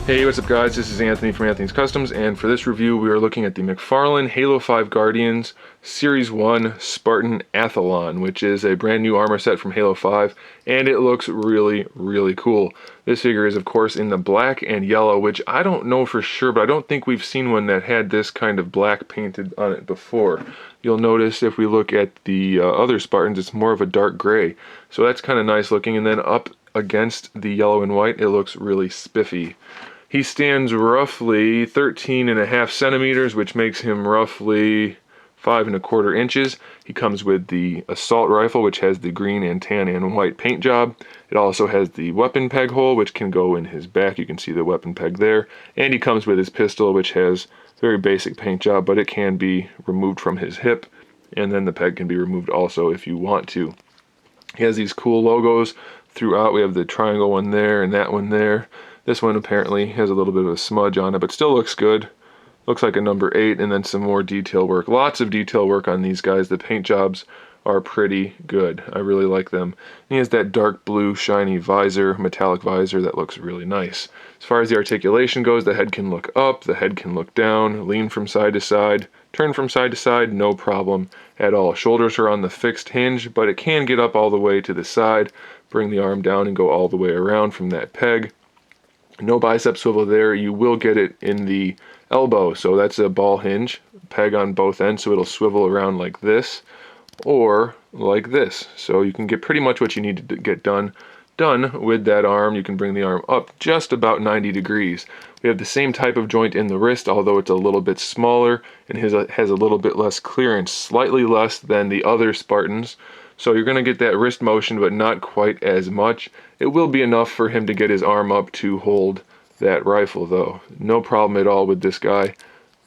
Hey, what's up guys? This is Anthony from Anthony's Customs, and for this review we are looking at the McFarlane Halo 5 Guardians Series 1 Spartan Athlon, which is a brand new armor set from Halo 5, and it looks really cool. This figure is of course in the black and yellow, which I don't know for sure, but I don't think we've seen one that had this kind of black painted on it before. You'll notice if we look at the other Spartans, it's more of a dark gray, so that's kind of nice looking, and then up against the yellow and white it looks really spiffy. He stands roughly 13.5 centimeters, which makes him roughly 5¼ inches. He comes with the assault rifle, which has the green and tan and white paint job. It also has the weapon peg hole, which can go in his back. You can see the weapon peg there. And he comes with his pistol, which has very basic paint job, but it can be removed from his hip. And then the peg can be removed also if you want to. He has these cool logos throughout. We have the triangle one there and that one there. This one apparently has a little bit of a smudge on it, but still looks good. Looks like a number 8, and then some more detail work. Lots of detail work on these guys. The paint jobs are pretty good. I really like them. And he has that dark blue shiny visor, metallic visor, that looks really nice. As far as the articulation goes, the head can look up, the head can look down, lean from side to side, turn from side to side, no problem at all. Shoulders are on the fixed hinge, but it can get up all the way to the side, bring the arm down and go all the way around from that peg. No bicep swivel there. You will get it in the elbow, so that's a ball hinge, peg on both ends, so it'll swivel around like this or like this. So you can get pretty much what you need to get done with that arm. You can bring the arm up just about 90 degrees. We have the same type of joint in the wrist, although it's a little bit smaller, and his has a little bit less clearance, slightly less than the other Spartans. So you're going to get that wrist motion, but not quite as much. It will be enough for him to get his arm up to hold that rifle, though. No problem at all with this guy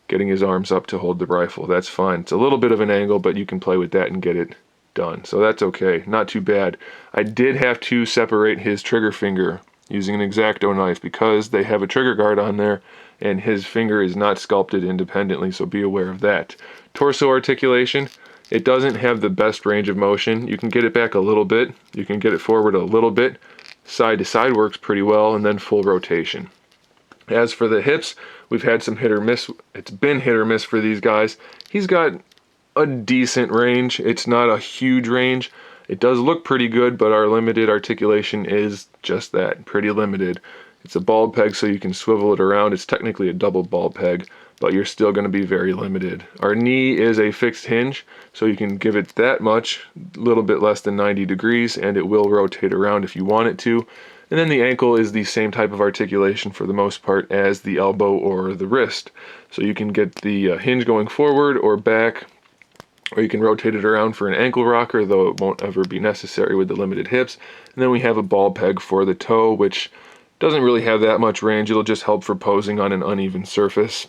getting his arms up to hold the rifle. That's fine. It's a little bit of an angle, but you can play with that and get it done. So that's okay. Not too bad. I did have to separate his trigger finger using an X-Acto knife because they have a trigger guard on there, and his finger is not sculpted independently, so be aware of that. Torso articulation. It doesn't have the best range of motion. You can get it back a little bit. You can get it forward a little bit. Side to side works pretty well, and then full rotation. As for the hips, we've had some hit or miss. It's been hit or miss for these guys. He's got a decent range. It's not a huge range. It does look pretty good, but our limited articulation is just that, pretty limited. It's a ball peg, so you can swivel it around. It's technically a double ball peg, but you're still going to be very limited. Our knee is a fixed hinge, so you can give it that much, a little bit less than 90 degrees, and it will rotate around if you want it to. And then the ankle is the same type of articulation for the most part as the elbow or the wrist. So you can get the hinge going forward or back, or you can rotate it around for an ankle rocker, though it won't ever be necessary with the limited hips. And then we have a ball peg for the toe, which doesn't really have that much range. It'll just help for posing on an uneven surface,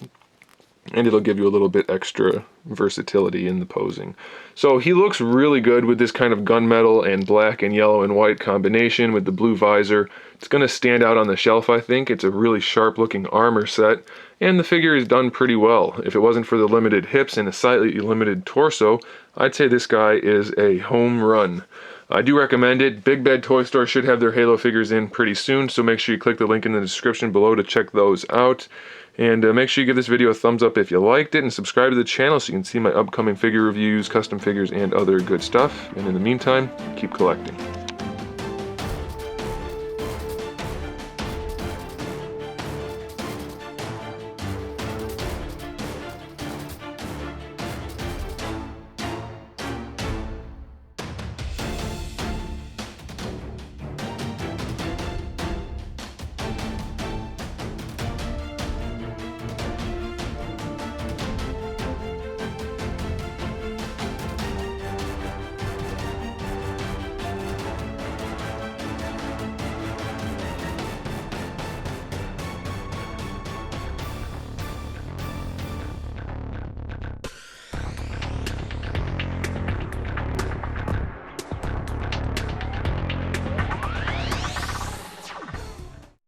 and it'll give you a little bit extra versatility in the posing. So he looks really good with this kind of gunmetal and black and yellow and white combination with the blue visor. It's going to stand out on the shelf, I think. It's a really sharp looking armor set, and the figure is done pretty well. If it wasn't for the limited hips and a slightly limited torso, I'd say this guy is a home run. I do recommend it. Big Bad Toy Store should have their Halo figures in pretty soon, so make sure you click the link in the description below to check those out. And make sure you give this video a thumbs up if you liked it, and subscribe to the channel so you can see my upcoming figure reviews, custom figures, and other good stuff. And in the meantime, keep collecting.